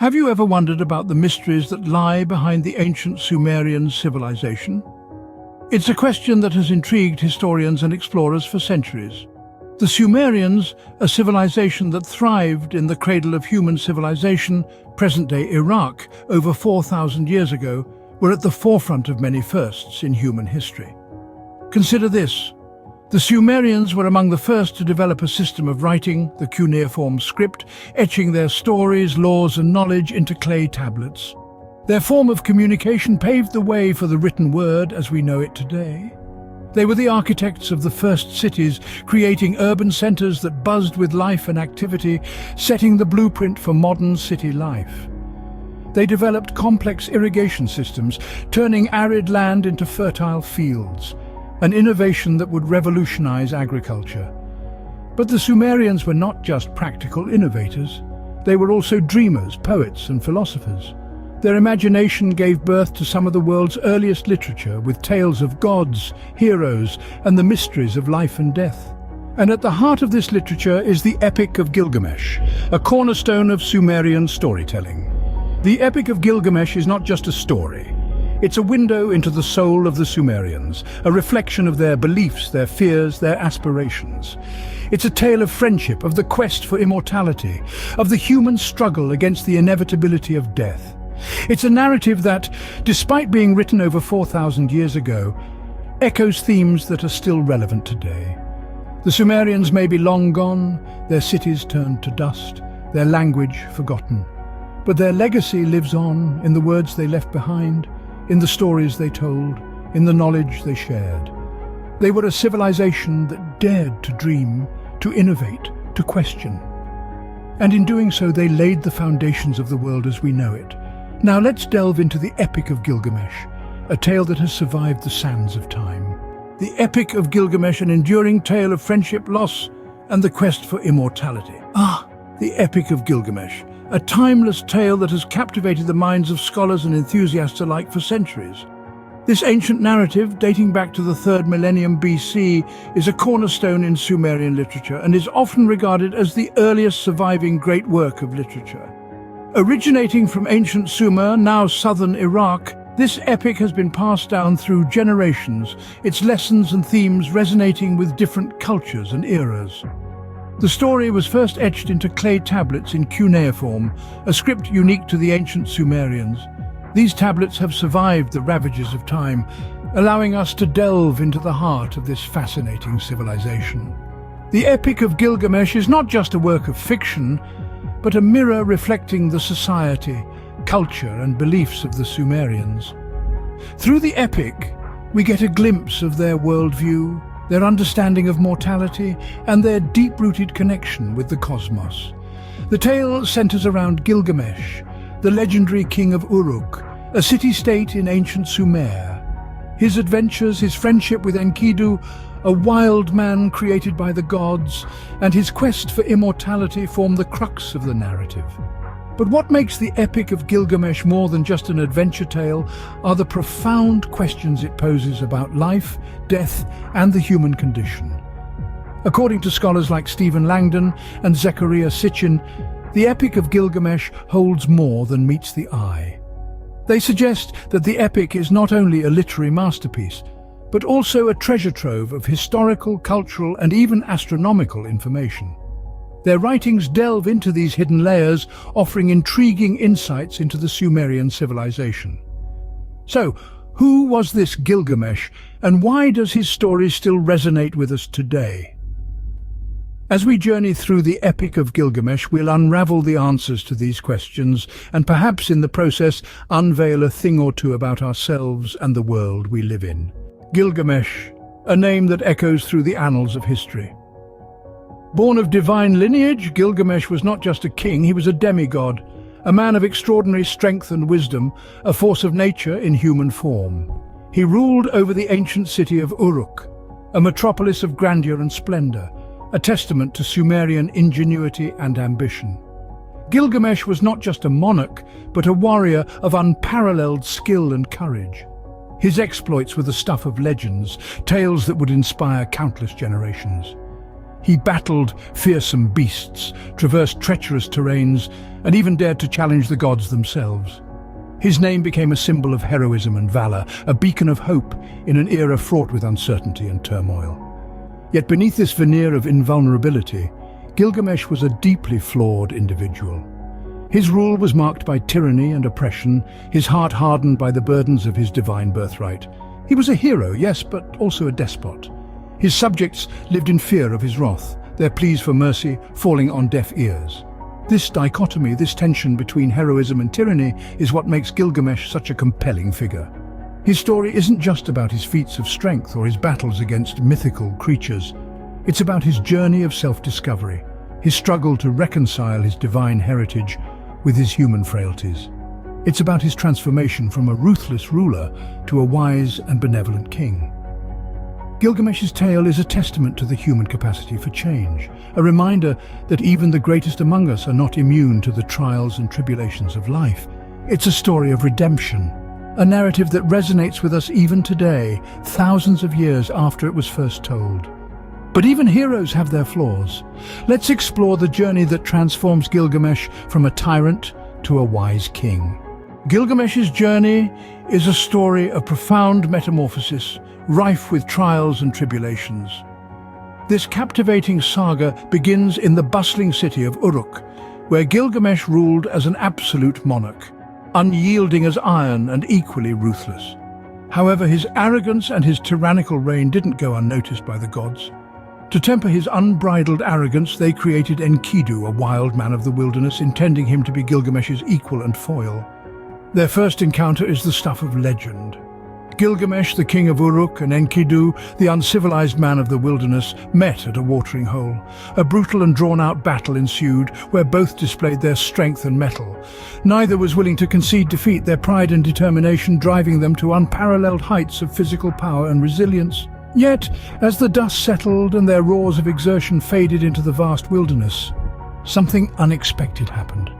Have you ever wondered about the mysteries that lie behind the ancient Sumerian civilization? It's a question that has intrigued historians and explorers for centuries. The Sumerians, a civilization that thrived in the cradle of human civilization, present-day Iraq, over 4,000 years ago, were at the forefront of many firsts in human history. Consider this. The Sumerians were among the first to develop a system of writing, the cuneiform script, etching their stories, laws and knowledge into clay tablets. Their form of communication paved the way for the written word as we know it today. They were the architects of the first cities, creating urban centers that buzzed with life and activity, setting the blueprint for modern city life. They developed complex irrigation systems, turning arid land into fertile fields, an innovation that would revolutionize agriculture. But the Sumerians were not just practical innovators. They were also dreamers, poets, and philosophers. Their imagination gave birth to some of the world's earliest literature, with tales of gods, heroes, and the mysteries of life and death. And at the heart of this literature is the Epic of Gilgamesh, a cornerstone of Sumerian storytelling. The Epic of Gilgamesh is not just a story. It's a window into the soul of the Sumerians, a reflection of their beliefs, their fears, their aspirations. It's a tale of friendship, of the quest for immortality, of the human struggle against the inevitability of death. It's a narrative that, despite being written over 4,000 years ago, echoes themes that are still relevant today. The Sumerians may be long gone, their cities turned to dust, their language forgotten. But their legacy lives on in the words they left behind, in the stories they told, in the knowledge they shared. They were a civilization that dared to dream, to innovate, to question. And in doing so, they laid the foundations of the world as we know it. Now let's delve into the Epic of Gilgamesh, a tale that has survived the sands of time. The Epic of Gilgamesh, an enduring tale of friendship, loss, and the quest for immortality. The Epic of Gilgamesh, a timeless tale that has captivated the minds of scholars and enthusiasts alike for centuries. This ancient narrative, dating back to the 3rd millennium BC, is a cornerstone in Sumerian literature and is often regarded as the earliest surviving great work of literature. Originating from ancient Sumer, now southern Iraq, this epic has been passed down through generations, its lessons and themes resonating with different cultures and eras. The story was first etched into clay tablets in cuneiform, a script unique to the ancient Sumerians. These tablets have survived the ravages of time, allowing us to delve into the heart of this fascinating civilization. The Epic of Gilgamesh is not just a work of fiction, but a mirror reflecting the society, culture, and beliefs of the Sumerians. Through the epic, we get a glimpse of their worldview, their understanding of mortality, and their deep-rooted connection with the cosmos. The tale centers around Gilgamesh, the legendary king of Uruk, a city-state in ancient Sumer. His adventures, his friendship with Enkidu, a wild man created by the gods, and his quest for immortality form the crux of the narrative. But what makes the Epic of Gilgamesh more than just an adventure tale are the profound questions it poses about life, death, and the human condition. According to scholars like Stephen Langdon and Zechariah Sitchin, the Epic of Gilgamesh holds more than meets the eye. They suggest that the epic is not only a literary masterpiece, but also a treasure trove of historical, cultural, and even astronomical information. Their writings delve into these hidden layers, offering intriguing insights into the Sumerian civilization. So, who was this Gilgamesh, and why does his story still resonate with us today? As we journey through the Epic of Gilgamesh, we'll unravel the answers to these questions, and perhaps in the process unveil a thing or two about ourselves and the world we live in. Gilgamesh, a name that echoes through the annals of history. Born of divine lineage, Gilgamesh was not just a king, he was a demigod, a man of extraordinary strength and wisdom, a force of nature in human form. He ruled over the ancient city of Uruk, a metropolis of grandeur and splendor, a testament to Sumerian ingenuity and ambition. Gilgamesh was not just a monarch, but a warrior of unparalleled skill and courage. His exploits were the stuff of legends, tales that would inspire countless generations. He battled fearsome beasts, traversed treacherous terrains, and even dared to challenge the gods themselves. His name became a symbol of heroism and valor, a beacon of hope in an era fraught with uncertainty and turmoil. Yet beneath this veneer of invulnerability, Gilgamesh was a deeply flawed individual. His rule was marked by tyranny and oppression, his heart hardened by the burdens of his divine birthright. He was a hero, yes, but also a despot. His subjects lived in fear of his wrath, their pleas for mercy falling on deaf ears. This dichotomy, this tension between heroism and tyranny, is what makes Gilgamesh such a compelling figure. His story isn't just about his feats of strength or his battles against mythical creatures. It's about his journey of self-discovery, his struggle to reconcile his divine heritage with his human frailties. It's about his transformation from a ruthless ruler to a wise and benevolent king. Gilgamesh's tale is a testament to the human capacity for change, a reminder that even the greatest among us are not immune to the trials and tribulations of life. It's a story of redemption, a narrative that resonates with us even today, thousands of years after it was first told. But even heroes have their flaws. Let's explore the journey that transforms Gilgamesh from a tyrant to a wise king. Gilgamesh's journey is a story of profound metamorphosis, rife with trials and tribulations. This captivating saga begins in the bustling city of Uruk, where Gilgamesh ruled as an absolute monarch, unyielding as iron and equally ruthless. However, his arrogance and his tyrannical reign didn't go unnoticed by the gods. To temper his unbridled arrogance, they created Enkidu, a wild man of the wilderness, intending him to be Gilgamesh's equal and foil. Their first encounter is the stuff of legend. Gilgamesh, the king of Uruk, and Enkidu, the uncivilized man of the wilderness, met at a watering hole. A brutal and drawn-out battle ensued, where both displayed their strength and mettle. Neither was willing to concede defeat, their pride and determination driving them to unparalleled heights of physical power and resilience. Yet, as the dust settled and their roars of exertion faded into the vast wilderness, something unexpected happened.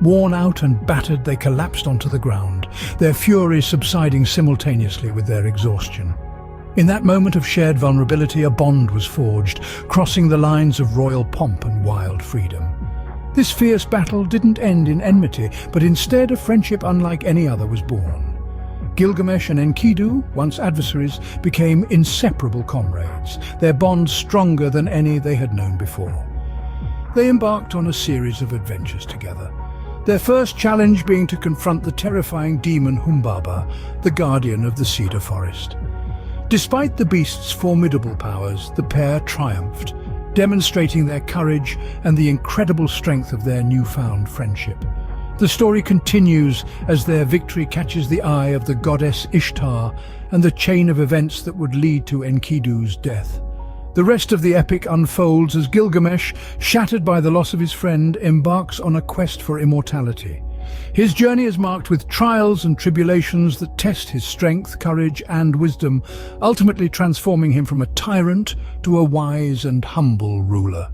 Worn out and battered, they collapsed onto the ground, their fury subsiding simultaneously with their exhaustion. In that moment of shared vulnerability, a bond was forged, crossing the lines of royal pomp and wild freedom. This fierce battle didn't end in enmity, but instead a friendship unlike any other was born. Gilgamesh and Enkidu, once adversaries, became inseparable comrades, their bond stronger than any they had known before. They embarked on a series of adventures together, their first challenge being to confront the terrifying demon Humbaba, the guardian of the cedar forest. Despite the beast's formidable powers, the pair triumphed, demonstrating their courage and the incredible strength of their newfound friendship. The story continues as their victory catches the eye of the goddess Ishtar and the chain of events that would lead to Enkidu's death. The rest of the epic unfolds as Gilgamesh, shattered by the loss of his friend, embarks on a quest for immortality. His journey is marked with trials and tribulations that test his strength, courage, and wisdom, ultimately transforming him from a tyrant to a wise and humble ruler.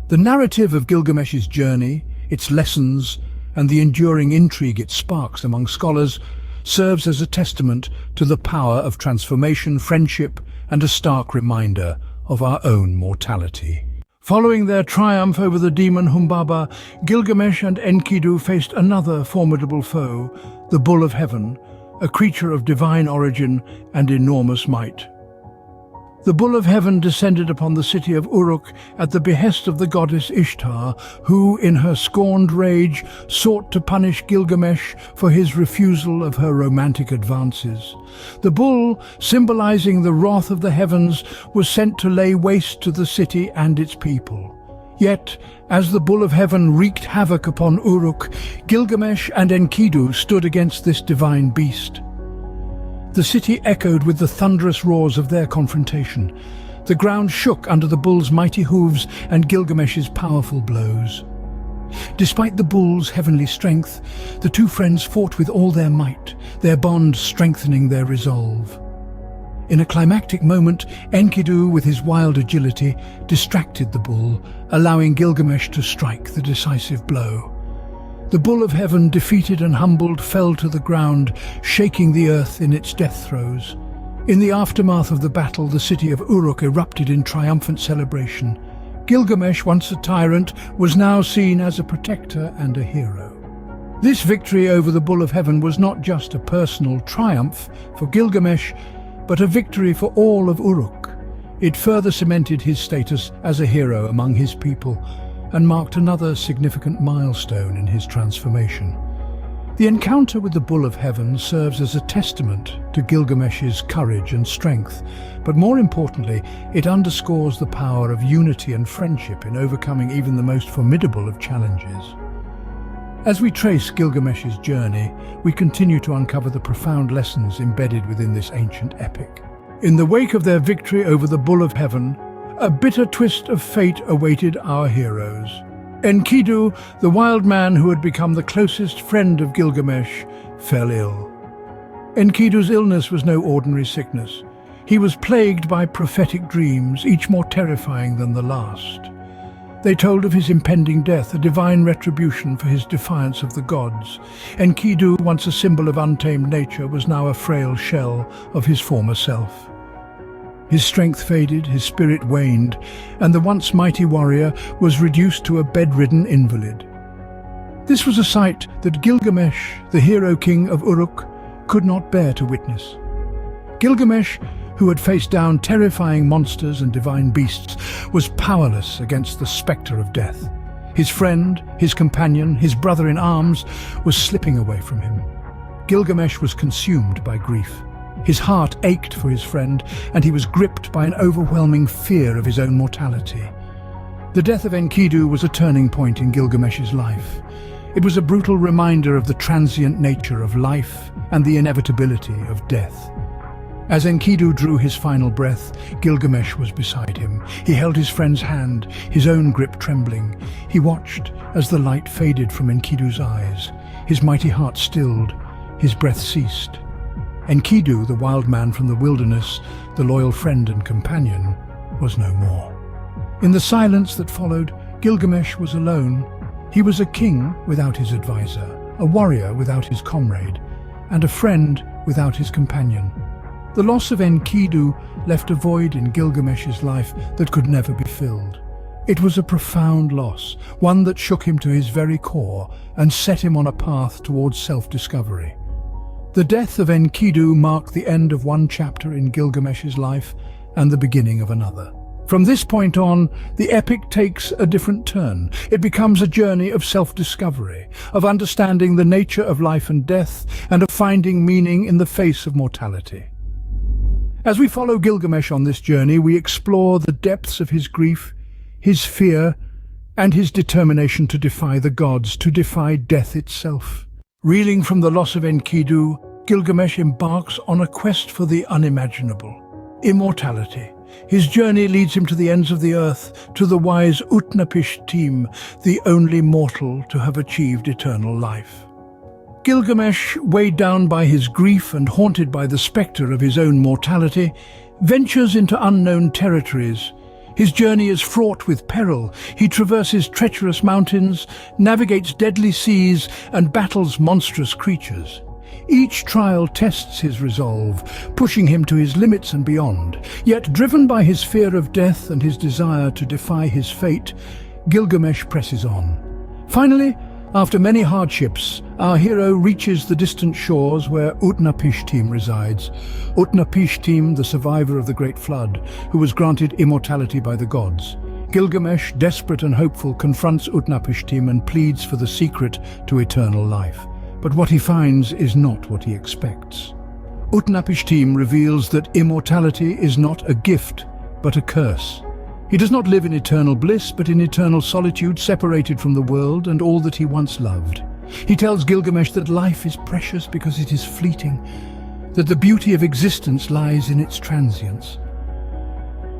The narrative of Gilgamesh's journey, its lessons, and the enduring intrigue it sparks among scholars serves as a testament to the power of transformation, friendship, and a stark reminder of our own mortality. Following their triumph over the demon Humbaba, Gilgamesh and Enkidu faced another formidable foe, the Bull of Heaven, a creature of divine origin and enormous might. The Bull of Heaven descended upon the city of Uruk at the behest of the goddess Ishtar, who, in her scorned rage, sought to punish Gilgamesh for his refusal of her romantic advances. The bull, symbolizing the wrath of the heavens, was sent to lay waste to the city and its people. Yet, as the Bull of Heaven wreaked havoc upon Uruk, Gilgamesh and Enkidu stood against this divine beast. The city echoed with the thunderous roars of their confrontation. The ground shook under the bull's mighty hooves and Gilgamesh's powerful blows. Despite the bull's heavenly strength, the two friends fought with all their might, their bond strengthening their resolve. In a climactic moment, Enkidu, with his wild agility, distracted the bull, allowing Gilgamesh to strike the decisive blow. The Bull of Heaven, defeated and humbled, fell to the ground, shaking the earth in its death throes. In the aftermath of the battle, the city of Uruk erupted in triumphant celebration. Gilgamesh, once a tyrant, was now seen as a protector and a hero. This victory over the Bull of Heaven was not just a personal triumph for Gilgamesh, but a victory for all of Uruk. It further cemented his status as a hero among his people and marked another significant milestone in his transformation. The encounter with the Bull of Heaven serves as a testament to Gilgamesh's courage and strength, but more importantly, it underscores the power of unity and friendship in overcoming even the most formidable of challenges. As we trace Gilgamesh's journey, we continue to uncover the profound lessons embedded within this ancient epic. In the wake of their victory over the Bull of Heaven, a bitter twist of fate awaited our heroes. Enkidu, the wild man who had become the closest friend of Gilgamesh, fell ill. Enkidu's illness was no ordinary sickness. He was plagued by prophetic dreams, each more terrifying than the last. They told of his impending death, a divine retribution for his defiance of the gods. Enkidu, once a symbol of untamed nature, was now a frail shell of his former self. His strength faded, his spirit waned, and the once mighty warrior was reduced to a bedridden invalid. This was a sight that Gilgamesh, the hero king of Uruk, could not bear to witness. Gilgamesh, who had faced down terrifying monsters and divine beasts, was powerless against the spectre of death. His friend, his companion, his brother in arms, was slipping away from him. Gilgamesh was consumed by grief. His heart ached for his friend, and he was gripped by an overwhelming fear of his own mortality. The death of Enkidu was a turning point in Gilgamesh's life. It was a brutal reminder of the transient nature of life and the inevitability of death. As Enkidu drew his final breath, Gilgamesh was beside him. He held his friend's hand, his own grip trembling. He watched as the light faded from Enkidu's eyes. His mighty heart stilled, his breath ceased. Enkidu, the wild man from the wilderness, the loyal friend and companion, was no more. In the silence that followed, Gilgamesh was alone. He was a king without his advisor, a warrior without his comrade, and a friend without his companion. The loss of Enkidu left a void in Gilgamesh's life that could never be filled. It was a profound loss, one that shook him to his very core and set him on a path towards self-discovery. The death of Enkidu marked the end of one chapter in Gilgamesh's life and the beginning of another. From this point on, the epic takes a different turn. It becomes a journey of self-discovery, of understanding the nature of life and death, and of finding meaning in the face of mortality. As we follow Gilgamesh on this journey, we explore the depths of his grief, his fear, and his determination to defy the gods, to defy death itself. Reeling from the loss of Enkidu, Gilgamesh embarks on a quest for the unimaginable, immortality. His journey leads him to the ends of the earth, to the wise Utnapishtim, the only mortal to have achieved eternal life. Gilgamesh, weighed down by his grief and haunted by the spectre of his own mortality, ventures into unknown territories. His journey is fraught with peril. He traverses treacherous mountains, navigates deadly seas, and battles monstrous creatures. Each trial tests his resolve, pushing him to his limits and beyond. Yet, driven by his fear of death and his desire to defy his fate, Gilgamesh presses on. Finally, after many hardships, our hero reaches the distant shores where Utnapishtim resides. Utnapishtim, the survivor of the Great Flood, who was granted immortality by the gods. Gilgamesh, desperate and hopeful, confronts Utnapishtim and pleads for the secret to eternal life. But what he finds is not what he expects. Utnapishtim reveals that immortality is not a gift, but a curse. He does not live in eternal bliss, but in eternal solitude, separated from the world and all that he once loved. He tells Gilgamesh that life is precious because it is fleeting, that the beauty of existence lies in its transience.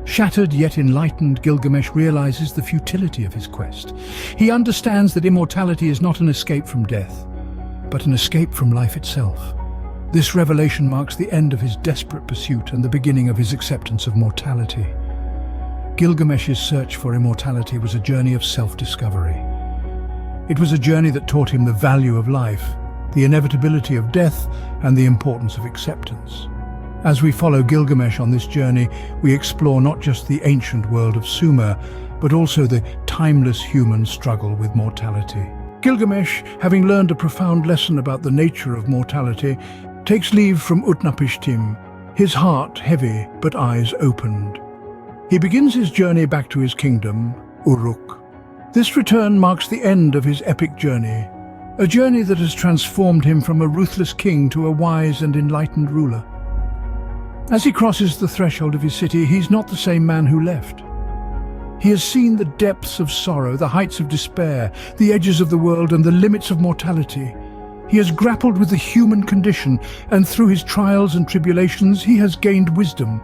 Shattered yet enlightened, Gilgamesh realizes the futility of his quest. He understands that immortality is not an escape from death, but an escape from life itself. This revelation marks the end of his desperate pursuit and the beginning of his acceptance of mortality. Gilgamesh's search for immortality was a journey of self-discovery. It was a journey that taught him the value of life, the inevitability of death, and the importance of acceptance. As we follow Gilgamesh on this journey, we explore not just the ancient world of Sumer, but also the timeless human struggle with mortality. Gilgamesh, having learned a profound lesson about the nature of mortality, takes leave from Utnapishtim, his heart heavy but eyes opened. He begins his journey back to his kingdom, Uruk. This return marks the end of his epic journey, a journey that has transformed him from a ruthless king to a wise and enlightened ruler. As he crosses the threshold of his city, he's not the same man who left. He has seen the depths of sorrow, the heights of despair, the edges of the world and the limits of mortality. He has grappled with the human condition, and through his trials and tribulations he has gained wisdom.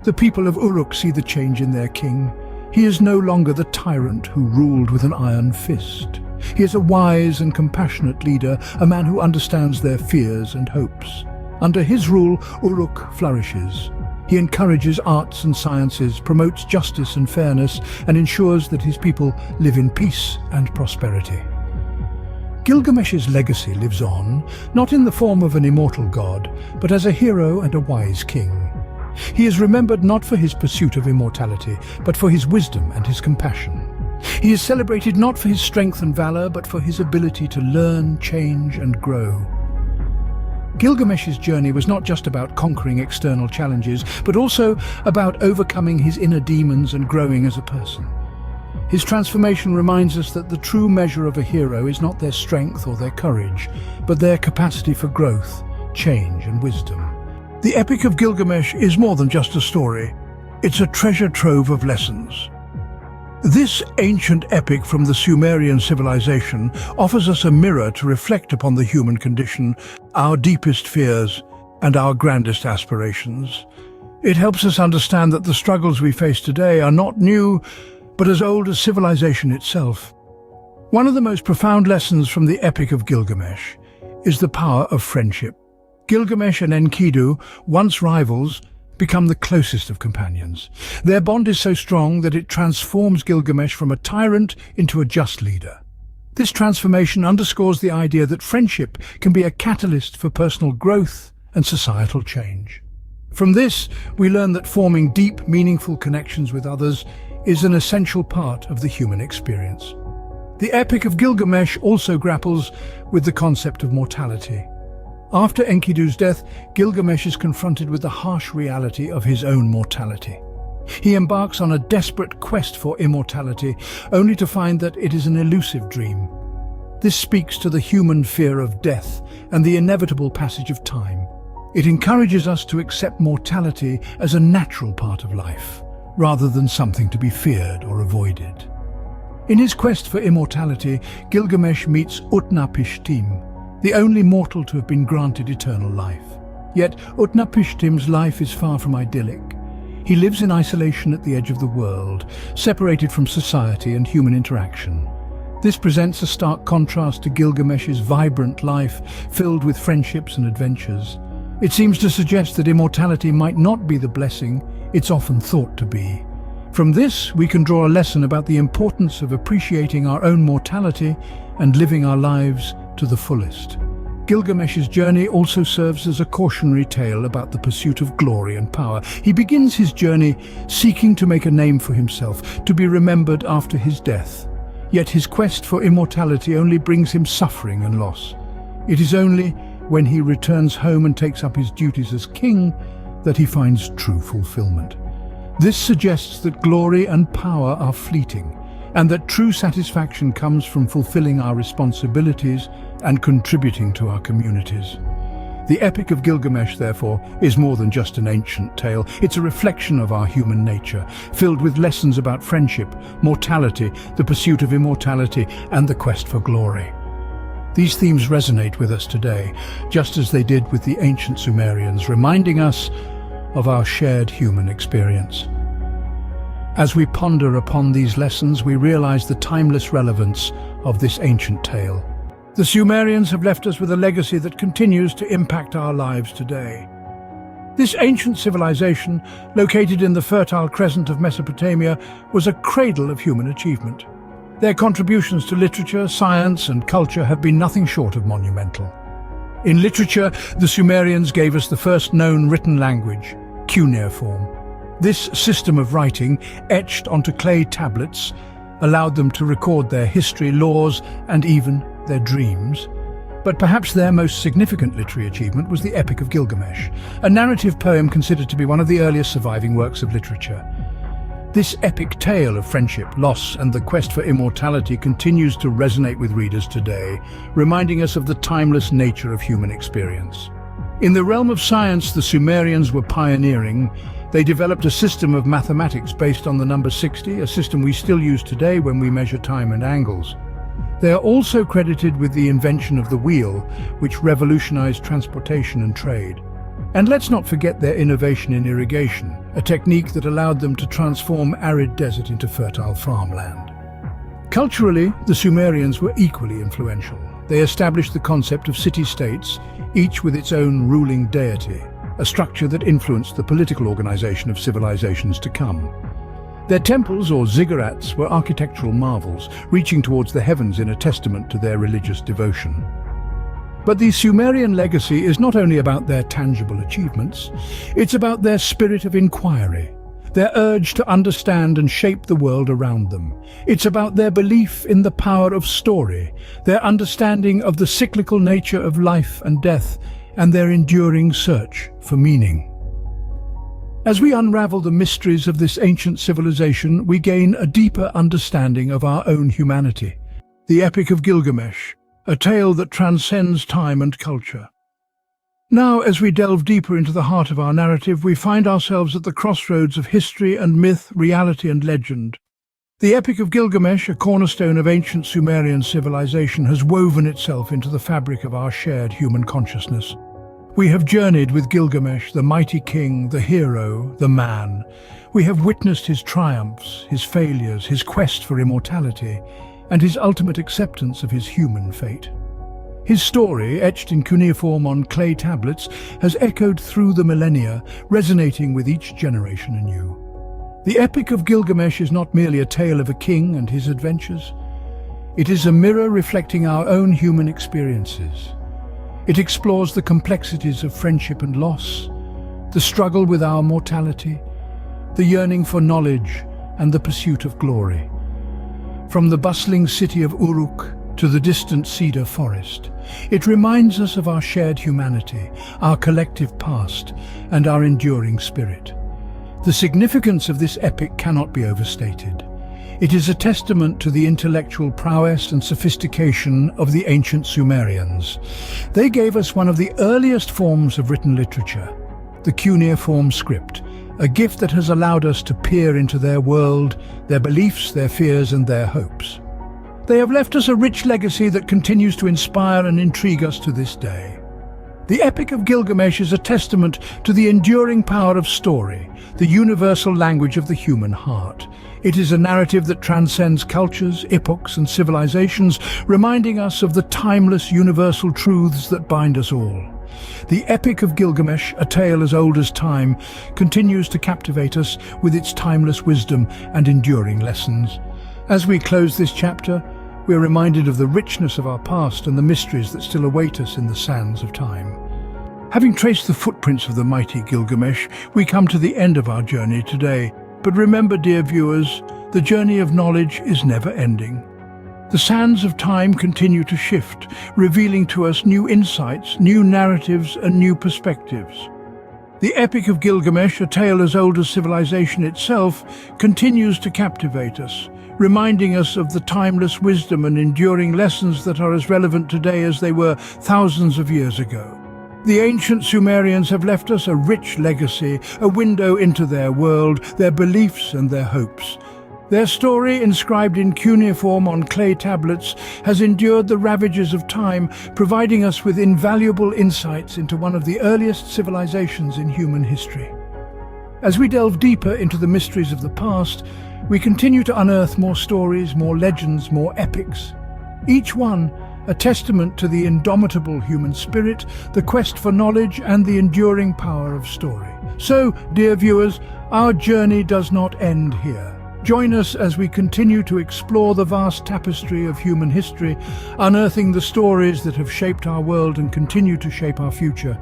The people of Uruk see the change in their king. He is no longer the tyrant who ruled with an iron fist. He is a wise and compassionate leader, a man who understands their fears and hopes. Under his rule, Uruk flourishes. He encourages arts and sciences, promotes justice and fairness, and ensures that his people live in peace and prosperity. Gilgamesh's legacy lives on, not in the form of an immortal god, but as a hero and a wise king. He is remembered not for his pursuit of immortality, but for his wisdom and his compassion. He is celebrated not for his strength and valor, but for his ability to learn, change, and grow. Gilgamesh's journey was not just about conquering external challenges, but also about overcoming his inner demons and growing as a person. His transformation reminds us that the true measure of a hero is not their strength or their courage, but their capacity for growth, change, and wisdom. The Epic of Gilgamesh is more than just a story. It's a treasure trove of lessons. This ancient epic from the Sumerian civilization offers us a mirror to reflect upon the human condition, our deepest fears, and our grandest aspirations. It helps us understand that the struggles we face today are not new, but as old as civilization itself. One of the most profound lessons from the Epic of Gilgamesh is the power of friendship. Gilgamesh and Enkidu, once rivals, become the closest of companions. Their bond is so strong that it transforms Gilgamesh from a tyrant into a just leader. This transformation underscores the idea that friendship can be a catalyst for personal growth and societal change. From this, we learn that forming deep, meaningful connections with others is an essential part of the human experience. The Epic of Gilgamesh also grapples with the concept of mortality. After Enkidu's death, Gilgamesh is confronted with the harsh reality of his own mortality. He embarks on a desperate quest for immortality, only to find that it is an elusive dream. This speaks to the human fear of death and the inevitable passage of time. It encourages us to accept mortality as a natural part of life, rather than something to be feared or avoided. In his quest for immortality, Gilgamesh meets Utnapishtim, the only mortal to have been granted eternal life. Yet Utnapishtim's life is far from idyllic. He lives in isolation at the edge of the world, separated from society and human interaction. This presents a stark contrast to Gilgamesh's vibrant life, filled with friendships and adventures. It seems to suggest that immortality might not be the blessing it's often thought to be. From this, we can draw a lesson about the importance of appreciating our own mortality and living our lives to the fullest. Gilgamesh's journey also serves as a cautionary tale about the pursuit of glory and power. He begins his journey seeking to make a name for himself, to be remembered after his death. Yet his quest for immortality only brings him suffering and loss. It is only when he returns home and takes up his duties as king that he finds true fulfillment. This suggests that glory and power are fleeting, and that true satisfaction comes from fulfilling our responsibilities and contributing to our communities. The Epic of Gilgamesh, therefore, is more than just an ancient tale. It's a reflection of our human nature, filled with lessons about friendship, mortality, the pursuit of immortality, and the quest for glory. These themes resonate with us today, just as they did with the ancient Sumerians, reminding us of our shared human experience. As we ponder upon these lessons, we realize the timeless relevance of this ancient tale. The Sumerians have left us with a legacy that continues to impact our lives today. This ancient civilization, located in the fertile crescent of Mesopotamia, was a cradle of human achievement. Their contributions to literature, science, and culture have been nothing short of monumental. In literature, the Sumerians gave us the first known written language, cuneiform. This system of writing, etched onto clay tablets, allowed them to record their history, laws, and even their dreams. But perhaps their most significant literary achievement was the Epic of Gilgamesh, a narrative poem considered to be one of the earliest surviving works of literature. This epic tale of friendship, loss, and the quest for immortality continues to resonate with readers today, reminding us of the timeless nature of human experience. In the realm of science, the Sumerians were pioneering. They developed a system of mathematics based on the number 60, a system we still use today when we measure time and angles. They are also credited with the invention of the wheel, which revolutionized transportation and trade. And let's not forget their innovation in irrigation, a technique that allowed them to transform arid desert into fertile farmland. Culturally, the Sumerians were equally influential. They established the concept of city-states, each with its own ruling deity, a structure that influenced the political organization of civilizations to come. Their temples, or ziggurats, were architectural marvels, reaching towards the heavens in a testament to their religious devotion. But the Sumerian legacy is not only about their tangible achievements, it's about their spirit of inquiry, their urge to understand and shape the world around them. It's about their belief in the power of story, their understanding of the cyclical nature of life and death, and their enduring search for meaning. As we unravel the mysteries of this ancient civilization, we gain a deeper understanding of our own humanity. The Epic of Gilgamesh, a tale that transcends time and culture. Now, as we delve deeper into the heart of our narrative, we find ourselves at the crossroads of history and myth, reality and legend. The Epic of Gilgamesh, a cornerstone of ancient Sumerian civilization, has woven itself into the fabric of our shared human consciousness. We have journeyed with Gilgamesh, the mighty king, the hero, the man. We have witnessed his triumphs, his failures, his quest for immortality, and his ultimate acceptance of his human fate. His story, etched in cuneiform on clay tablets, has echoed through the millennia, resonating with each generation anew. The Epic of Gilgamesh is not merely a tale of a king and his adventures. It is a mirror reflecting our own human experiences. It explores the complexities of friendship and loss, the struggle with our mortality, the yearning for knowledge, and the pursuit of glory. From the bustling city of Uruk to the distant cedar forest, it reminds us of our shared humanity, our collective past, and our enduring spirit. The significance of this epic cannot be overstated. It is a testament to the intellectual prowess and sophistication of the ancient Sumerians. They gave us one of the earliest forms of written literature, the cuneiform script, a gift that has allowed us to peer into their world, their beliefs, their fears, and their hopes. They have left us a rich legacy that continues to inspire and intrigue us to this day. The Epic of Gilgamesh is a testament to the enduring power of story, the universal language of the human heart. It is a narrative that transcends cultures, epochs, and civilizations, reminding us of the timeless universal truths that bind us all. The Epic of Gilgamesh, a tale as old as time, continues to captivate us with its timeless wisdom and enduring lessons. As we close this chapter, we are reminded of the richness of our past and the mysteries that still await us in the sands of time. Having traced the footprints of the mighty Gilgamesh, we come to the end of our journey today. But remember, dear viewers, the journey of knowledge is never ending. The sands of time continue to shift, revealing to us new insights, new narratives, and new perspectives. The Epic of Gilgamesh, a tale as old as civilization itself, continues to captivate us, reminding us of the timeless wisdom and enduring lessons that are as relevant today as they were thousands of years ago. The ancient Sumerians have left us a rich legacy, a window into their world, their beliefs and their hopes. Their story, inscribed in cuneiform on clay tablets, has endured the ravages of time, providing us with invaluable insights into one of the earliest civilizations in human history. As we delve deeper into the mysteries of the past, we continue to unearth more stories, more legends, more epics. Each one a testament to the indomitable human spirit, the quest for knowledge, and the enduring power of story. So, dear viewers, our journey does not end here. Join us as we continue to explore the vast tapestry of human history, unearthing the stories that have shaped our world and continue to shape our future.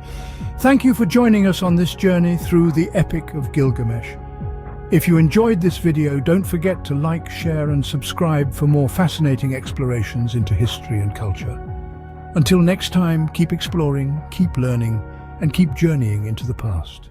Thank you for joining us on this journey through the Epic of Gilgamesh. If you enjoyed this video, don't forget to like, share and subscribe for more fascinating explorations into history and culture. Until next time, keep exploring, keep learning, and keep journeying into the past.